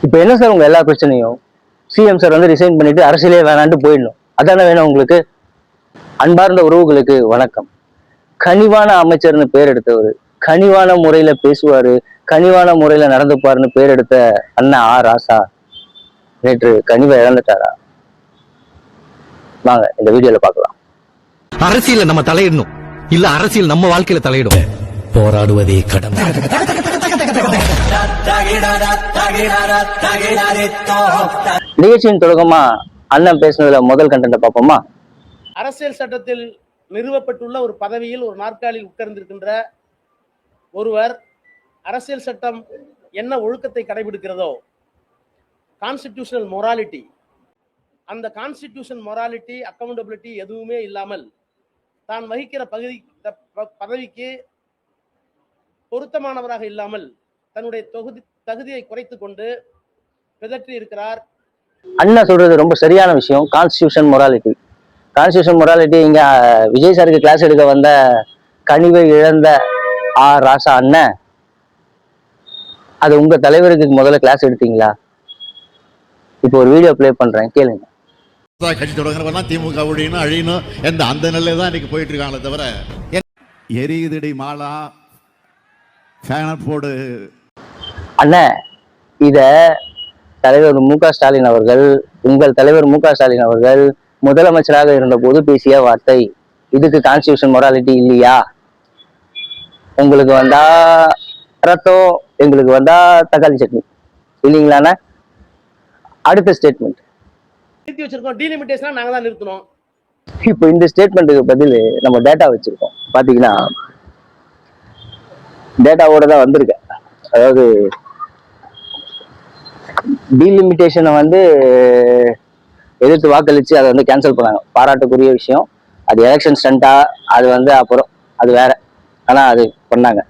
இப்ப என்ன சார் உங்க எல்லா பிரச்சனையும்? சிஎம் சார் வந்து ரிசைன் பண்ணிட்டு அரசியலே வேணான்ட்டு போயிடணும், அதானே வேணும் உங்களுக்கு? அன்பார்ந்த உறவுகளுக்கு வணக்கம். கனிவான அமைச்சர்னு பேர் எடுத்தவர், கனிவான முறையில பேசுவாரு, கனிவான முறையில நடந்துப்பாருன்னு பேர் எடுத்த அண்ணன் ராசா நேற்று கனிவை இழந்துட்டாரா? வாங்க இந்த வீடியோல பார்க்கலாம். அரசியல நம்ம தலையிடணும், இல்ல அரசியல் நம்ம வாழ்க்கையில தலையிடும். போராடுவதே கடமை. நிகழ்ச்சியின் தொடக்கமா அண்ணன் பேசுனதுல முதல் கண்டென்ட் பார்ப்போமா? அரசியல் சட்டத்தில் நிறுவப்பட்டுள்ள ஒரு பதவியில் ஒரு நாற்காலியில் உட்கார்ந்திருக்கின்ற ஒருவர் அரசியல் சட்டம் என்ன ஒழுக்கத்தை கடைபிடிக்கிறதோ, கான்ஸ்டிடியூஷனல் மொராலிட்டி, அந்த கான்ஸ்டிடியூஷன் மொராலிட்டி அக்கௌண்டபிலிட்டி எதுவுமே இல்லாமல் தான் வகிக்கிற பதவிக்கு பொருத்தமானவராக இல்லாமல் தன்னுடைய தகுதியை குறைத்து கொண்டு பிதற்றி இருக்கிறார். அண்ணா சொல்றது ரொம்ப சரியான விஷயம். கான்ஸ்டிடியூஷன் மொராலிட்டி இங்க விஜய் சாருக்கு கிளாஸ் எடுக்க வந்த கனிவை இழந்த ராசா அண்ணன், அது உங்க தலைவருக்கு முதல்ல கிளாஸ் எடுத்தீங்களா? இப்போ ஒரு வீடியோ பிளே பண்றேன், கேளுங்க. கட்சி தொடங்குறவங்க திமுக அழியணும் எந்த அந்த நிலையில தான் இன்னைக்கு போயிட்டு இருக்காங்களே தவிர எரியுதடி மாலா போடு. அண்ணன், இத தலைவர் மு.க. ஸ்டாலின் அவர்கள், உங்கள் தலைவர் மு.க. ஸ்டாலின் அவர்கள் முதலமைச்சராக இருந்த போது பேசிய வார்த்தை. இதுக்கு கான்ஸ்டிடியூஷன் மொராலிட்டி இல்லையா? உங்களுக்கு வந்தா ரத்தம், எங்களுக்கு வந்தா தக்காளி சட்னி இல்லைங்களாண்ணா? அடுத்த ஸ்டேட்மெண்ட் வச்சிருக்கோம், டீலிமிட்டேஷன் நாங்க தான் நிறுத்தணும். இப்போ இந்த ஸ்டேட்மெண்ட்டுக்கு பதில் நம்ம டேட்டா வச்சிருக்கோம். பாத்தீங்கன்னா டேட்டாவோட தான் வந்திருக்க. அதாவது டீலிமிட்டேஷனை வந்து எதிர்த்து வாக்களிச்சு அதை வந்து கேன்சல் பண்ணாங்க, பாராட்டுக்குரிய விஷயம். அது எலெக்ஷன் ஸ்டண்டா, அது வந்து அப்புறம் அது வேற, ஆனா அது பண்ணாங்க.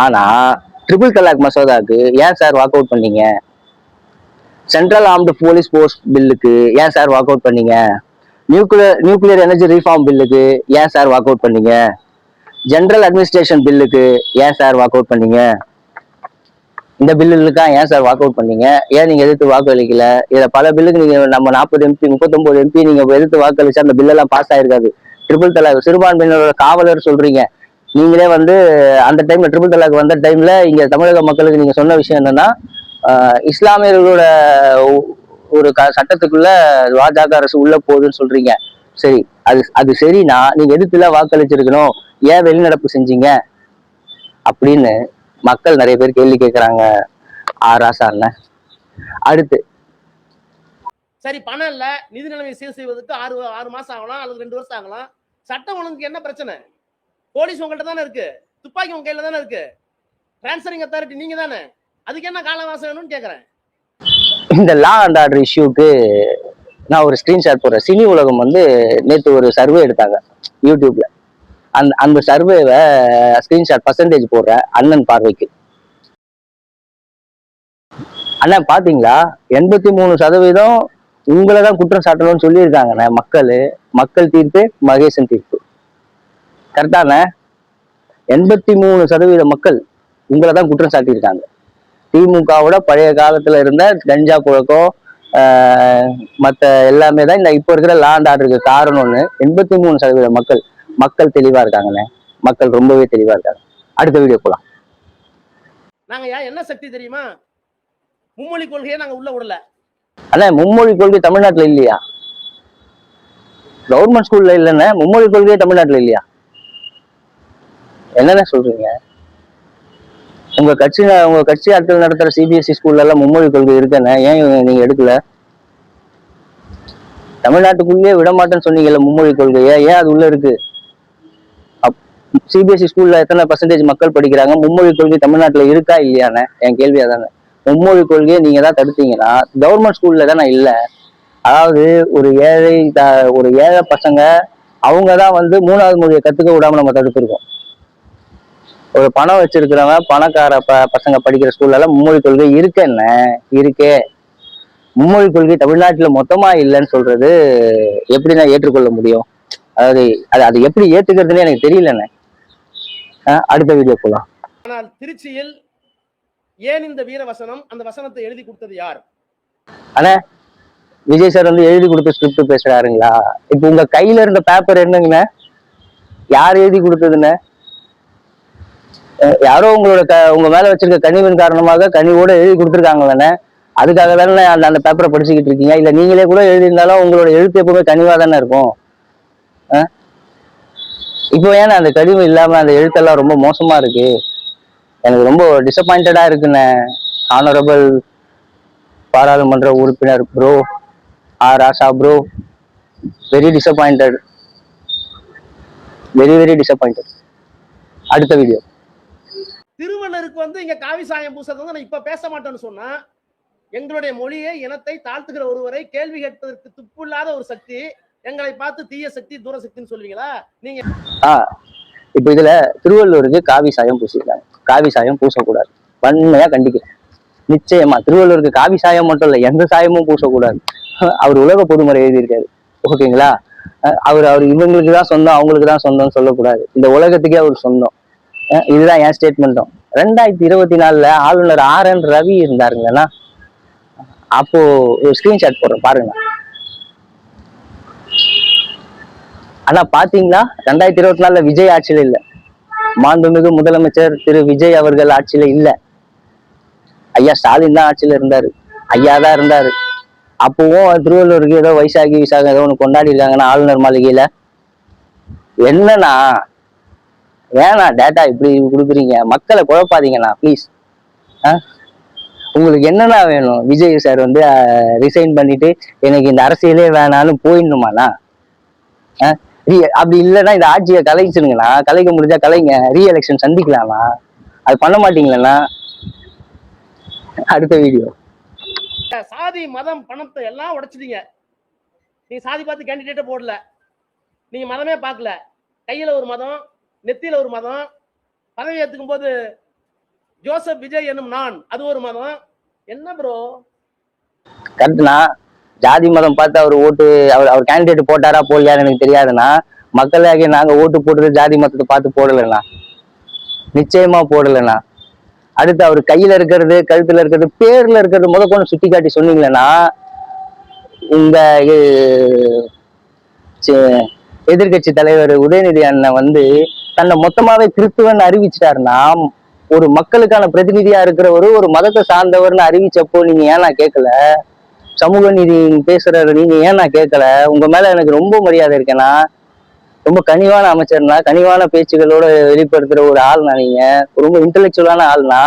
ஆனா ட்ரிபிள் தலாக் மசோதாக்கு ஏன் சார் வாக் அவுட் பண்ணீங்க? சென்ட்ரல் ஆர்ம்டு போலீஸ் போஸ்ட் பில்லுக்கு ஏன் சார் வாக் அவுட் பண்ணீங்க? நியூக்ளியர் எனர்ஜி ரீஃபார்ம் பில்லுக்கு ஏன் சார் வாக் அவுட் பண்ணீங்க? ஜெனரல் அட்மினிஸ்ட்ரேஷன் பில்லுக்கு ஏன் சார் வாக் அவுட் பண்ணீங்க? இந்த பில்லுக்கா ஏன் சார் வாக் அவுட் பண்ணீங்க? ஏன் நீங்க எதிர்த்து வாக்களிக்கல? இதுல பல பில்லுக்கு நீங்க நம்ம 40 MP 39 MP நீங்க எதிர்த்து வாக்களிச்சா அந்த பில்லெல்லாம் பாஸ் ஆயிருக்காது. ட்ரிபிள் தலாக் சிறுபான்மையினரோட காவலர் சொல்றீங்க. நீங்களே வந்து அந்த டைம்ல ட்ரிபிள் தலாக் வந்த டைம்ல இங்க தமிழக மக்களுக்கு நீங்க சொன்ன விஷயம் என்னன்னா, இஸ்லாமியர்களோட ஒரு சட்டத்துக்குள்ள பாஜக அரசு உள்ள போகுதுன்னு சொல்றீங்க. சரி, அது சரினா நீங்க எதிர்த்துல வாக்களிச்சிருக்கணும், ஏன் வெளிநடப்பு செஞ்சீங்க அப்படின்னு மக்கள் நிறைய பேர் கேள்வி கேட்கிறாங்க ராசா அண்ணன். அடுத்து சரி, பணம் இல்ல, நிதி நிலைமை சீர் செய்வதற்கு 6 மாசம் ஆகலாம் அல்லது 2 வருஷம் ஆகலாம். சட்டம் ஒழுங்குக்கு என்ன பிரச்சனை? போலீஸ் உங்கள்கிட்ட தானே இருக்கு, துப்பாக்கி உங்க கையில தானே இருக்கு, டிரான்ஸ்பரிங் அத்தாரிட்டி நீங்க தானே, அதுக்கு என்ன காலவாசம் வேணும்னு கேக்குறேன். இந்த லா அண்ட் ஆர்டர் இஷ்யூக்கு நான் ஒரு ஸ்கிரீன்ஷாட் போடுறேன். சினி உலகம் வந்து நேற்று ஒரு சர்வே எடுத்தாங்க யூடியூப்ல. அந்த சர்வேவை ஸ்கிரீன்ஷாட் பர்சன்டேஜ் போடுற அண்ணன் பார்வைக்கு. அண்ணன் பாத்தீங்களா, 83% உங்களை தான் குற்றம் சாட்டணும்னு சொல்லியிருக்காங்கண்ணே. மக்கள் தீர்ப்பு மகேசன் தீர்ப்பு கரெக்டான 83% மக்கள் உங்களை தான் குற்றம் சாட்டியிருக்காங்க. திமுகவோட பழைய காலத்துல இருந்த கஞ்சா புழக்கம் மற்ற எல்லாமே தான் இந்த இப்போ இருக்கிற லா அண்ட் ஆர்டருக்கு காரணம்னு 83% மக்கள் தெளிவா இருக்காங்கண்ணே. மக்கள் ரொம்பவே தெளிவா இருக்காங்க. அடுத்த வீடியோ போலாம். நாங்க என்ன சக்தி தெரியுமா? மும்மொழி கொள்கையை நாங்க உள்ள விடல. அண்ணா, மும்மொழி கொள்கை தமிழ்நாட்டுல இல்லையா? கவர்மெண்ட் ஸ்கூல்ல இல்லைன்னா மும்மொழி கொள்கையே தமிழ்நாட்டுல இல்லையா? என்னென்ன சொல்றீங்க? உங்க கட்சி ஆட்கள் நடத்துற சிபிஎஸ்இ ஸ்கூல்ல எல்லாம் மும்மொழி கொள்கை இருக்குன்னு ஏன் நீங்க எடுக்கல? தமிழ்நாட்டுக்குள்ளேயே விடமாட்டேன்னு சொன்னீங்கல்ல மும்மொழி கொள்கைய, ஏன் அது உள்ள இருக்கு? சிபிஎஸ்இ ஸ்கூல்ல எத்தனை பர்சன்டேஜ் மக்கள் படிக்கிறாங்க? மும்மொழி கொள்கை தமிழ்நாட்டுல இருக்கா இல்லையானே என் கேள்வி அதானே. மும்மொழி கொள்கையை நீங்க தான் தடுத்தீங்கன்னா கவர்மெண்ட் ஸ்கூல்ல தானே இல்ல. அதாவது ஒரு ஏழை பசங்க அவங்கதான் வந்து 3வது மொழியை கத்துக்க விடாம நம்ம தடுத்திருக்கோம். ஒரு பணம் வச்சிருக்கிறவன் பணக்கார பசங்க படிக்கிற ஸ்கூல்ல எல்லாம் மும்மொழி கொள்கை இருக்கே. மும்மொழி கொள்கை தமிழ்நாட்டுல மொத்தமா இல்லைன்னு சொல்றது எப்படி நான் ஏற்றுக்கொள்ள முடியும்? அதாவது அது எப்படி ஏத்துக்கிறதுன்னு எனக்கு தெரியலண்ணே. அடுத்த வீடியோ போலாம். ஆனால் திருச்சியில் ஏன் இந்த வீர வசனம், அந்த வசனத்தை எழுதி கொடுத்தது யார்? ஆனா விஜய் சார் வந்து எழுதி கொடுத்த ஸ்கிரிப்ட் பேசுறாருங்களா? இப்ப உங்க கையில இருந்த பேப்பர் என்னங்கண்ணே? யார் எழுதி கொடுத்ததுன்னு? யாரோ உங்க மேல வச்சிருக்க கனிவின் காரணமாக கனிவோட எழுதி கொடுத்துருக்காங்கல்லண்ணே. அதுக்காக தானே அந்த பேப்பரை படிச்சுக்கிட்டு இருக்கீங்க. இல்ல நீங்களே கூட எழுதியிருந்தாலும் உங்களோட எழுத்து எப்பவுமே கனிவா தானே இருக்கும். இப்போ ஏன்னா அந்த கனிவு இல்லாம அந்த எழுத்தெல்லாம் ரொம்ப மோசமா இருக்கு. எனக்கு ரொம்ப டிசப்பாயிண்டடா இருக்குண்ணே. ஆனரபிள் பாராளுமன்ற உறுப்பினர் bro R Raja bro, very disappointed, very very disappointed. அடுத்த வீடியோ. திருவள்ளுவருக்கு வந்து இங்க காவி சாயம் பூசுறது வந்து நான் இப்ப பேச மாட்டேன்னு சொன்னா, எங்களுடைய மொழியை இனத்தை தாழ்த்துகிற ஒருவரை கேள்வி கேட்பதற்கு துப்பு இல்லாத ஒரு சக்தி எங்களை பார்த்து தீய சக்தி தூர சக்தின்னு சொல்லுவீங்களா நீங்க? இப்ப இதுல திருவள்ளுவருக்கு காவி சாயம் பூசிருக்காங்க. காவி சாயம் பூசக்கூடாது, வன்மையா கண்டிக்கிறேன். நிச்சயமா திருவள்ளுவருக்கு காவி சாயம் மட்டும் இல்ல, எந்த சாயமும் பூசக்கூடாது. அவர் உலக பொதுமுறை எழுதியிருக்காரு, ஓகேங்களா? அவர் இவங்களுக்கு தான் சொந்தம் அவங்களுக்கு தான் சொந்தம்னு சொல்லக்கூடாது. இந்த உலகத்துக்கே அவர் சொந்தம். இதுதான் என் ஸ்டேட்மெண்ட்டும். 2024 ஆளுநர் RN ரவி இருந்தாருங்களா, அப்போ ஒரு ஸ்கிரீன்ஷாட் போடுறேன் பாருங்க. ஆனா பாத்தீங்களா 2024 விஜய் ஆட்சியில இல்ல, மாண்புமிகு முதலமைச்சர் திரு விஜய் அவர்கள் ஆட்சியில இல்ல, ஐயா ஸ்டாலின் தான் ஆட்சியில இருந்தாரு. ஐயா தான் இருந்தாரு. அப்பவும் திருவள்ளுவருக்கு ஏதோ வைசாகி விசாகம் ஏதோ ஒண்ணு கொண்டாடி இருக்காங்கன்னா ஆளுநர் மாளிகையில. என்னன்னா வேணாம், டேட்டா இப்படி கொடுக்குறீங்க, மக்களை குழப்பாதீங்கண்ணா ப்ளீஸ். உங்களுக்கு என்னன்னா வேணும்? விஜய் சார் வந்து ரிசைன் பண்ணிட்டு எனக்கு இந்த அரசியலே வேணான்னு போயிடணுமாண்ணா? அப்படி இல்லைன்னா இந்த ஆட்சியை கலைச்சிருங்கண்ணா. கலைக்க முடிஞ்சா கலைங்க, ரீஎலெக்ஷன் சந்திக்கலாமா? அது பண்ண மாட்டீங்களா? அடுத்த வீடியோ. சாதி மதம் பணத்தை எல்லாம் உடைச்சிட்டீங்க. நீங்க சாதி பார்த்து கேண்டிடேட்டே போடல, நீங்க மதமே பார்க்கல. கையில ஒரு மதம், நெத்தியில ஒரு மதம், பதவி ஏத்துக்கும் போது ஜோசப் விஜய் என்னும் நான் அது ஒரு மதம். என்ன ப்ரோ கரெக்ட்னா? ஜாதி மதம் பார்த்து அவர் ஓட்டு அவர் கேண்டிடேட் போட்டாரா போடலையான்னு எனக்கு தெரியாதுண்ணா. மக்களாகிய நாங்க ஓட்டு போட்டது ஜாதி மதத்தை பார்த்து போடலைண்ணா, நிச்சயமா போடலைண்ணா. அடுத்து அவர் கையில இருக்கிறது, கழுத்துல இருக்கிறது, பேர்ல இருக்கிறது முதற்கொண்டு சுட்டி காட்டி சொன்னீங்களேன்னா, உங்க எதிர்கட்சி தலைவர் உதயநிதி அண்ணன் வந்து தன்னை மொத்தமாவே கிறிஸ்துவன் அறிவிச்சிட்டாருன்னா, ஒரு மக்களுக்கான பிரதிநிதியா இருக்கிறவரு ஒரு மதத்தை சார்ந்தவர்னு அறிவிச்சப்போ நீங்க ஏன் நான் கேட்கல? சமூக நீதி பேசுறாரு, நீங்க ஏன் நான் கேட்கல? உங்க மேல எனக்கு ரொம்ப மரியாதை இருக்கேன்னா, ரொம்ப கனிவான அமைச்சர்னா, கனிவான பேச்சுகளோட வெளிப்படுத்துற ஒரு ஆள்னா, நீங்க ரொம்ப இன்டெலெக்சுவலான ஆள்னா,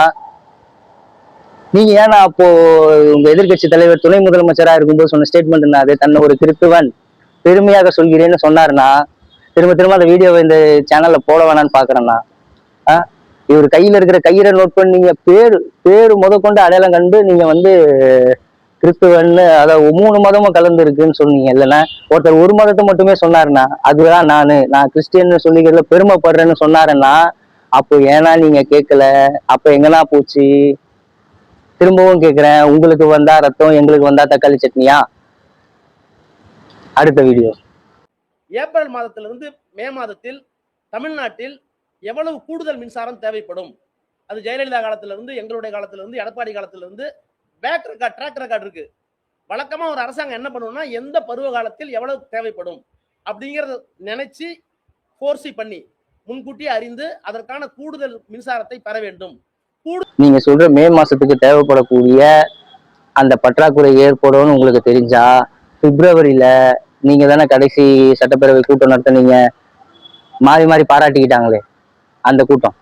நீங்க ஏன்னா அப்போ உங்க எதிர்கட்சி தலைவர் துணை முதலமைச்சரா இருக்கும்போது சொன்ன ஸ்டேட்மெண்ட் அது தன்னை ஒரு கிறிஸ்துவன் பெருமையாக சொல்கிறேன்னு சொன்னாருன்னா, திரும்ப திரும்ப அந்த வீடியோவை இந்த சேனல்ல போட வேணான்னு பாக்குறேன்னா, இவர் கையில இருக்கிற கையில நோட் பண்ணி நீங்க பேரு முதற்கொண்டு அடையாளம் கண்டு நீங்க வந்து கிறிஸ்துவன்னு, அதாவது 3 மதமும் கலந்து இருக்குன்னு சொன்னீங்க இல்லைன்னா. ஒருத்தர் ஒரு மதத்தை மட்டுமே சொன்னாருன்னா, அதுதான் நான் கிறிஸ்டியன் சொல்லிக்கிறதுல பெருமைப்படுறேன்னு சொன்னாருன்னா, அப்போ ஏன்னா நீங்க கேட்கல? அப்ப எங்கன்னா போச்சு? திரும்பவும் கேட்கிறேன், உங்களுக்கு வந்தா ரத்தம், எங்களுக்கு வந்தா தக்காளி சட்னியா? அடுத்த வீடியோ. ஏப்ரல் மாதத்திலிருந்து மே மாதத்தில் தமிழ்நாட்டில் எவ்வளவு கூடுதல் மின்சாரம் தேவைப்படும்? அது ஜெயலலிதா காலத்துல இருந்து, எங்களுடைய காலத்துல இருந்து, எடப்பாடி காலத்துல இருந்து பேக் ரெக்கார்ட், ட்ராக் ரெக்கார்ட் இருக்கு. வழக்கமா ஒரு அரசாங்கம் என்ன பண்ணுவோம்னா, எந்த பருவ காலத்தில் எவ்வளவு தேவைப்படும் அப்படிங்கறத நினைச்சு ஃபோர்சி பண்ணி முன்கூட்டியே அறிந்து அதற்கான கூடுதல் மின்சாரத்தை பெற வேண்டும். நீங்க சொல்ற மே மாசத்துக்கு தேவைப்படக்கூடிய அந்த பற்றாக்குறை ஏற்படும்னு உங்களுக்கு தெரிஞ்சா, பிப்ரவரியில நீங்க தானே கடைசி சட்டப்பேரவை கூட்டம் நடத்துனீங்க, மாறி மாறி பாராட்டிக்கிட்டாங்களே அந்த கூட்டம்,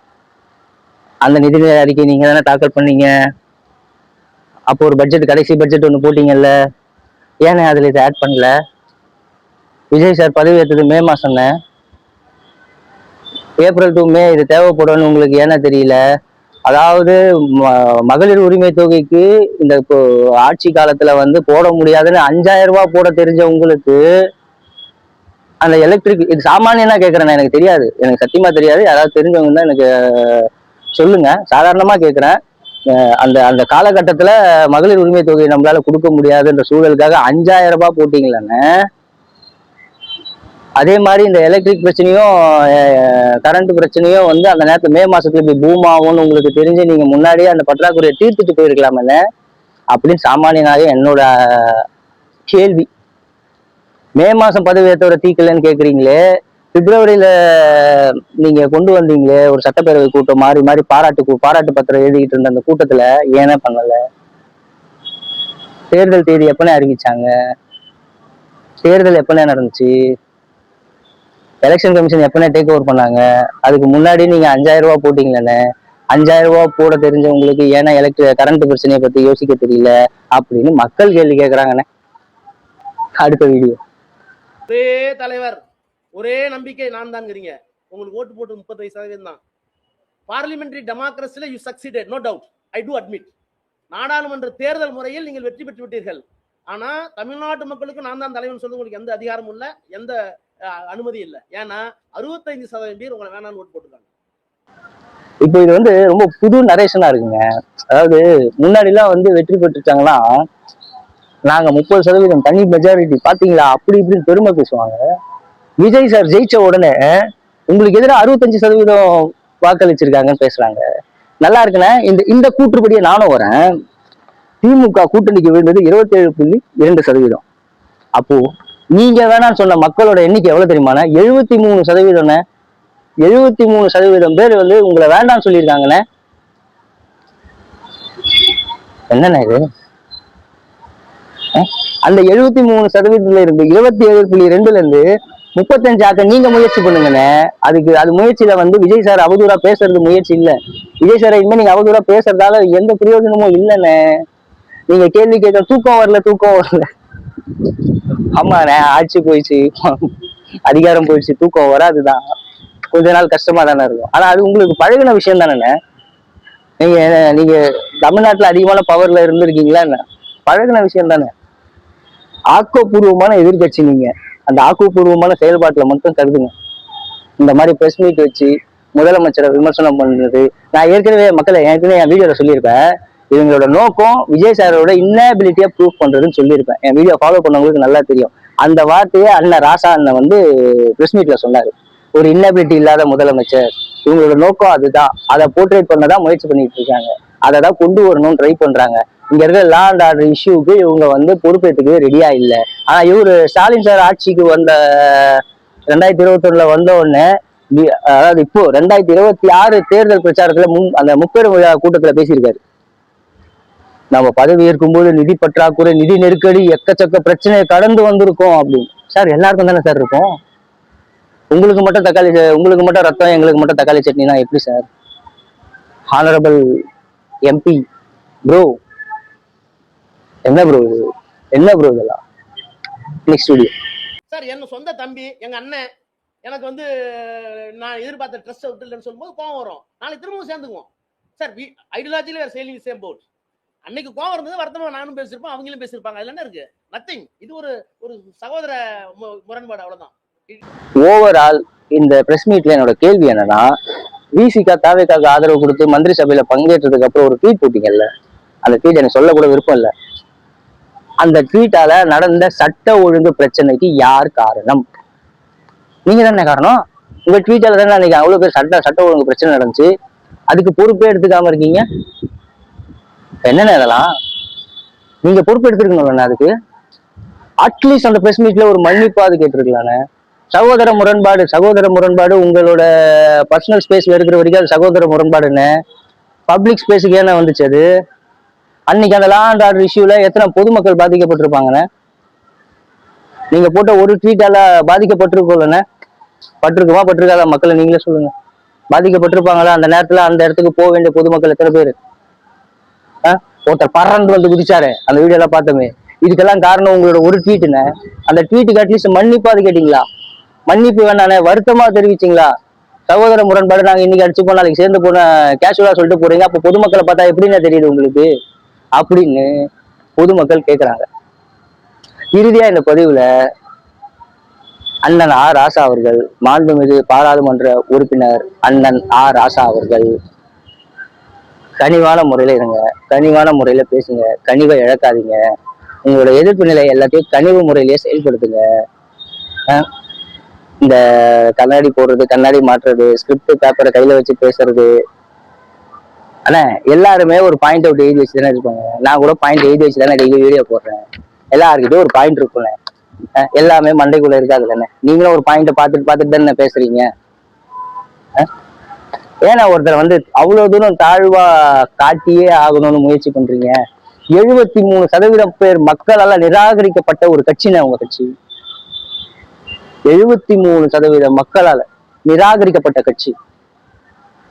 அந்த நிதிநிலை அறிக்கை நீங்க தானே தாக்கல் பண்ணீங்க. அப்போ ஒரு பட்ஜெட், கடைசி பட்ஜெட் ஒன்று போட்டீங்கல்ல, ஏன்னா அதுல இதை ஆட் பண்ணல? விஜய் சார் பதவி ஏற்றது மே மாசம், ஏப்ரல் டு மே இது தேவைப்படும்னு உங்களுக்கு ஏன்னா தெரியல? அதாவது மகளிர் உரிமை தொகைக்கு இந்த ஆட்சி காலத்துல வந்து போட முடியாதுன்னு 5000 ரூபாய் போட தெரிஞ்ச உங்களுக்கு அந்த எலக்ட்ரிக், இது சாமானியனா கேட்கறேன், எனக்கு தெரியாது, எனக்கு சத்தியமா தெரியாது. யாராவது தெரிஞ்சவங்க தான் எனக்கு சொல்லுங்க, சாதாரணமா கேட்கிறேன். அந்த அந்த காலகட்டத்துல மகளிர் உரிமை தொகையை நம்மளால கொடுக்க முடியாதுன்ற சூழலுக்காக 5000 ரூபாய் போட்டீங்களான்னு. அதே மாதிரி இந்த எலக்ட்ரிக் பிரச்சனையும் கரண்ட் பிரச்சனையும் வந்து அந்த நேரத்துல மே மாசத்துல இப்படி பூம் ஆகும்னு உங்களுக்கு தெரிஞ்சு நீங்க முன்னாடியே அந்த பற்றாக்குறையை தீர்த்துட்டு போயிருக்கலாமே அப்படின்னு சாமானியனாக என்னோட கேள்வி. மே மாசம் பதவி ஏற்றவரை தீக்கலன்னு கேக்குறீங்களே, பிப்ரவரியில நீங்க கொண்டு வந்தீங்களே ஒரு சட்டப்பேரவை கூட்டம் மாறி மாறி பாராட்டு பத்திரம் எழுதிக்கிட்டு இருந்த அந்த கூட்டத்துல ஏனே பண்ணல? தேர்தல் தேதி எப்பனே அறிவிச்சாங்க? தேர்தல் எப்பனே நடந்துச்சு? எலெக்ஷன் கமிஷன் எப்பனே டேக் ஓவர் பண்ணாங்க? அதுக்கு முன்னாடி நீங்க 5000 ரூபாய் போட்டீங்களே, 5000 ரூபாய் போட தெரிஞ்சவங்களுக்கு ஏன்னா கரண்ட் பிரச்சனையை பத்தி யோசிக்க தெரியல அப்படின்னு மக்கள் கேள்வி கேட்கறாங்கண்ணே. அடுத்த வீடியோ. ஒரே தலைவர், ஒரே நம்பிக்கை நான் தான்ங்கிறீங்க. உங்களுக்கு ஓட்டு போட்டு 35% தான். பார்லிமெண்டரி டெமோக்ரஸில you succeeded, no doubt, I do admit. நாடாளுமன்ற தேர்தல் முறையில் நீங்கள் வெற்றி பெற்று விட்டீர்கள். ஆனா தமிழ்நாட்டு மக்களுக்கு நான் தான் தலைவன் சொல்ல உங்களுக்கு எந்த அதிகாரமும் இல்லை, எந்த அனுமதி இல்லை. ஏன்னா 65% பேர் உங்களை வேணான்னு ஓட்டு போட்டுருக்காங்க. இப்போ இது வந்து ரொம்ப புது நரேஷனா இருக்குங்க. அதாவது முன்னாடி எல்லாம் வந்து வெற்றி பெற்றுட்டாங்கன்னா நாங்க 30% தனி மெஜாரிட்டி பாத்தீங்களா அப்படி இப்படின்னு பெருமை பேசுவாங்க. விஜய் சார் ஜெயிச்ச உடனே உங்களுக்கு எதிராக 65% வாக்களிச்சிருக்காங்கன்னு பேசுறாங்க. நல்லா இருக்குண்ணே. இந்த கூற்றுப்படியே நானும் வரேன். திமுக கூட்டணிக்கு விழுந்தது 27.2%. அப்போ நீங்க வேணான்னு சொன்ன மக்களோட எண்ணிக்கை எவ்வளவு தெரியுமாண்ணே? 73%. 73% பேர் வந்து உங்களை வேண்டாம்னு சொல்லியிருக்காங்கண்ணே. என்னண்ணே இது? அந்த 73% இருந்து 27.2 இருந்து 35 ஆக்க நீங்க முயற்சி பண்ணுங்கண்ணே. அது முயற்சியில வந்து விஜய் சார் அவதூறா பேசுறது முயற்சி இல்ல. விஜய் சார் இனிமே நீங்க அவதூறா பேசுறதால எந்த பிரயோஜனமும் இல்லைண்ணே. நீங்க கேள்வி கேட்க தூக்கம் வரல. ஆமாண்ணே, ஆட்சி போயிடுச்சு, அதிகாரம் போயிடுச்சு, தூக்கம் வராதுதான். கொஞ்ச நாள் கஷ்டமா தானே இருக்கும். ஆனா அது உங்களுக்கு பழகின விஷயம் தானே. நீங்க தமிழ்நாட்டுல அதிகமான பவர்ல இருந்திருக்கீங்களா என்ன? பழகின விஷயம் தானே. ஆக்கப்பூர்வமான எதிர்கட்சி நீங்க. அந்த ஆக்கப்பூர்வமான செயல்பாட்டுல மட்டும் கருதுங்க. இந்த மாதிரி பிரஸ் மீட் வச்சு முதலமைச்சரை விமர்சனம் பண்றது, நான் ஏற்கனவே என் வீடியோல சொல்லியிருப்பேன். இவங்களோட நோக்கம் விஜய் சாரோட இன்னபிலிட்டியா ப்ரூவ் பண்றதுன்னு சொல்லியிருப்பேன். என் வீடியோ ஃபாலோ பண்ணவங்களுக்கு நல்லா தெரியும். அந்த வார்த்தையை அண்ணன் ராசா அண்ணன் வந்து பிரஸ் மீட்ல சொன்னாரு. ஒரு இன்னபிலிட்டி இல்லாத முதலமைச்சர், இவங்களோட நோக்கம் அதுதான். அதை போர்ட்ரேட் பண்ணதான் முயற்சி பண்ணிட்டு இருக்காங்க. அதை தான் கொண்டு வரணும்னு ட்ரை பண்றாங்க. இங்க இருக்க லா அண்ட் ஆர்டர் இஷ்யூக்கு இவங்க வந்து பொறுப்பேற்றுக்கு ரெடியா இல்லை. ஆனா இவரு ஸ்டாலின் சார் ஆட்சிக்கு வந்த 2021 வந்த உடனே, அதாவது இப்போ 2026 தேர்தல் பிரச்சாரத்துல அந்த முப்பெரும் விழா கூட்டத்துல பேசியிருக்காரு. நம்ம பதவி ஏற்கும் போது நிதி பற்றாக்குறை, நிதி நெருக்கடி, எக்கச்சக்க பிரச்சனையை கடந்து வந்திருக்கோம் அப்படின்னு. சார் எல்லாருக்கும் தானே சார் இருக்கும். உங்களுக்கு மட்டும் ரத்தம், எங்களுக்கு மட்டும் தக்காளி சட்னினா எப்படி சார்? ஹானரபிள் எம்பி ப்ரோ, என்ன ப்ரோ இதெல்லாம்? Next video. சார் என்ன சொந்த தம்பி, எங்க அண்ணன் எனக்கு வந்து நான் எதிர்பார்த்த ட்ரெஸ் விட்டுலன்னு சொல்லும்போது கோவம் வரும். நாளைக்கு திரும்பவும் சேர்ந்துக்குவோம் சார். ஐடியாலஜில வேற சேலிங் சேம் போட். அன்னைக்கு கோவம் இருந்தது, வருத்தமா நானும் பேசியிருப்பேன், அவங்களும் பேசியிருப்பாங்க. அதுல என்ன இருக்கு? நத்திங். இது ஒரு சகோதர முரண்பாடு, அவ்வளவுதான். ஓவரால் இந்த பிரஸ் மீட்ல என்னோட கேள்வி என்னன்னா, விசிகா தாவேக்காக ஆதரவு கொடுத்து மந்திரி சபையில பங்கேற்றதுக்கு அப்புறம் ஒரு ட்வீட் போட்டீங்கல்ல, அந்த ட்வீட் எனக்கு சொல்ல கூட விருப்பம் இல்லை. அந்த ட்வீட்டால நடந்த சட்ட ஒழுங்கு பிரச்சனைக்கு யார் காரணம்? நீங்க தானே காரணம். உங்க ட்வீட்டால தானே அன்னைக்கு அவ்வளவு பேர் சட்ட ஒழுங்கு பிரச்சனை நடந்துச்சு. அதுக்கு பொறுப்பே எடுத்துக்காம இருக்கீங்க. என்னென்ன இதெல்லாம் நீங்க பொறுப்பு எடுத்துருக்கணும். அதுக்கு அட்லீஸ்ட் அந்த பிரஸ் மீட்ல ஒரு மன்னிப்பாது கேட்டிருக்கலானே. சகோதர முரண்பாடு உங்களோட பர்சனல் ஸ்பேஸ்ல இருக்கிற வரைக்கும் அது சகோதர முரண்பாடுன்னு. பப்ளிக் ஸ்பேஸுக்கு ஏன்னா வந்துச்சு அது? அன்னைக்கு அந்த லா அண்ட் ஆர்டர் இஷ்யூல எத்தனை பொதுமக்கள் பாதிக்கப்பட்டிருப்பாங்கண்ணே. நீங்க போட்ட ஒரு ட்வீட்டால பாதிக்கப்பட்டிருக்கோம்லண்ணே. பட்டிருக்காத மக்களை நீங்களே சொல்லுங்க. பாதிக்கப்பட்டிருப்பாங்களா? அந்த நேரத்துல அந்த இடத்துக்கு போக வேண்டிய பொதுமக்கள் எத்தனை பேரு? ஒருத்தர் பறந்து வந்து குதிச்சாரு, அந்த வீடியோ எல்லாம் பார்த்தோமே. இதுக்கெல்லாம் காரணம் உங்களோட ஒரு ட்வீட்டுன்னு. அந்த ட்வீட்டுக்கு அட்லீஸ்ட் மன்னிப்பாது கேட்டீங்களா? மன்னிப்பு வேணானே, வருத்தமா தெரிவிச்சிங்களா? சகோதர முரண்பாடு, நாங்க இன்னைக்கு அடிச்சு போனா நாளைக்கு சேர்ந்து போன கேஷுவலா சொல்லிட்டு போறீங்க. அப்ப பொதுமக்களை பார்த்தா எப்படின்னு தெரியுது உங்களுக்கு அப்படின்னு பொதுமக்கள் கேட்கிறாங்க. இறுதியா இந்த பதிவுல அண்ணன் ஆர் ராசா அவர்கள், மாண்புமிகு பாராளுமன்ற உறுப்பினர் அண்ணன் ஆர் ராசா அவர்கள், கனிவான முறையில இருங்க, கனிவான முறையில பேசுங்க, கனிவை இழக்காதீங்க. உங்களோட எதிர்ப்பு நிலை எல்லாத்தையும் கனிவு முறையிலேயே செயல்படுத்துங்க. இந்த கண்ணாடி போடுறது, கண்ணாடி மாட்டுறது, ஸ்கிரிப்ட் பேப்பரை கையில வச்சு பேசுறது. ஆனா எல்லாருமே ஒரு பாயிண்ட் அவுட் எழுதி வச்சு தானே இருப்பாங்க. நான் கூட பாயிண்ட் எழுதி வச்சு தானே டெய்லி வீடியோ போடுறேன். எல்லாருக்கிட்டும் ஒரு பாயிண்ட் இருக்கும்ல. எல்லாமே மண்டைக்குள்ள இருக்காது தானே. நீங்களும் ஒரு பாயிண்ட பார்த்துட்டு தானே பேசுறீங்க. ஏன்னா ஒருத்தர் வந்து அவ்வளவு தூரம் தாழ்வா காட்டியே ஆகணும்னு முயற்சி பண்றீங்க. 73% பேர் மக்களால நிராகரிக்கப்பட்ட ஒரு கட்சினா உங்க கட்சி. 73% மக்களால நிராகரிக்கப்பட்ட கட்சி.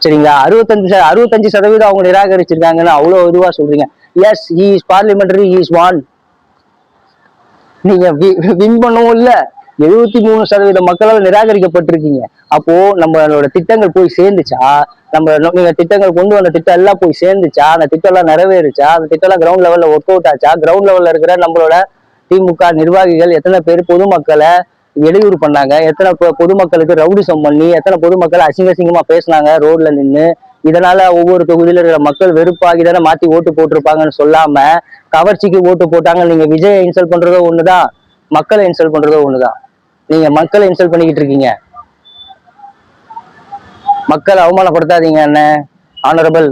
சரிங்களா? 65% அவங்க நிராகரிச்சிருக்காங்கன்னு அவ்வளவு இதுவா சொல்றீங்க. Yes, he is parliamentary, he is won. நீங்க வின் பண்ணவும் இல்ல. 73% மக்களால் நிராகரிக்கப்பட்டிருக்கீங்க. அப்போ நம்மளோட திட்டங்கள் போய் சேர்ந்துச்சா? நீங்க திட்டங்கள் கொண்டு வந்த திட்டம் எல்லாம் போய் சேர்ந்துச்சா? அந்த திட்டம் எல்லாம் நிறைவேறுச்சா? அந்த திட்டம் எல்லாம் கிரவுண்ட் லெவல்ல ஒர்க் அவுட் ஆச்சா? கிரவுண்ட் லெவல்ல இருக்கிற நம்மளோட திமுக நிர்வாகிகள் எத்தனை பேர் பொதுமக்களை இடையூறு பண்ணாங்க? எத்தனை பொதுமக்களுக்கு ரவுடிசம் பண்ணி, எத்தனை பொதுமக்களை அசிங்கமா பேசினாங்க ரோட்ல நின்று? இதனால ஒவ்வொரு தொகுதியில இருக்கிற மக்கள் வெறுப்பாகி தானே மாத்தி ஓட்டு போட்டிருப்பாங்கன்னு சொல்லாம கவர்ச்சிக்கு ஓட்டு போட்டாங்க. நீங்க விஜய் இன்சல்ட் பண்றதோ ஒண்ணுதான், மக்களை இன்சல்ட் பண்றதோ ஒண்ணுதான். நீங்க மக்களை இன்சல்ட் பண்ணிக்கிட்டு இருக்கீங்க. மக்களை அவமானப்படுத்தாதீங்க. என்ன honourable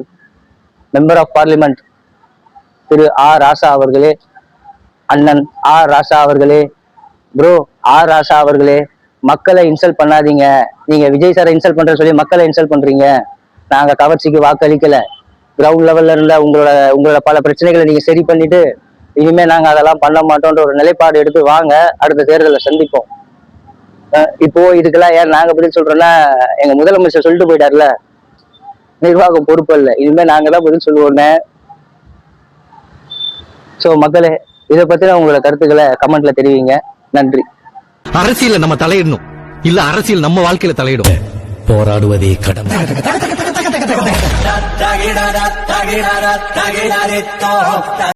member of parliament Thiru R Raja அவர்களே, அண்ணன் ஆர் ராசா அவர்களே, ப்ரோ ஆர் ராசா அவர்களே, மக்களை இன்சல்ட் பண்ணாதீங்க. நீங்க விஜய் சாரை இன்சல்ட் பண்ற சொல்லி மக்களை இன்சல்ட் பண்றீங்க. நாங்க கவர்ச்சிக்கு வாக்களிக்கல. கிரவுண்ட் லெவல்ல இருந்த உங்களோட பல பிரச்சனைகளை நீங்க சரி பண்ணிட்டு இனிமே நாங்க அதெல்லாம் பண்ண மாட்டோம்ன்ற ஒரு நிலைப்பாடு எடுத்து வாங்க. அடுத்த தேர்தலை சந்திப்போம். இப்போ இதுக்கெல்லாம் ஏன் நாங்க பதில் சொல்றோம்னா, எங்க முதலமைச்சர் சொல்லிட்டு போயிட்டார்ல, நிர்வாகம் பொறுப்பு இல்லை, இனிமே நாங்க தான் பதில் சொல்லுவோம். சோ மக்களே, இதை பத்தின உங்களோட கருத்துக்களை கமெண்ட்ல தெரிவிங்க. நன்றி. அரசியல நம்ம தலையிடணும், இல்ல அரசியல் நம்ம வாழ்க்கையில தலையிடும். போராடுவதே கடமை.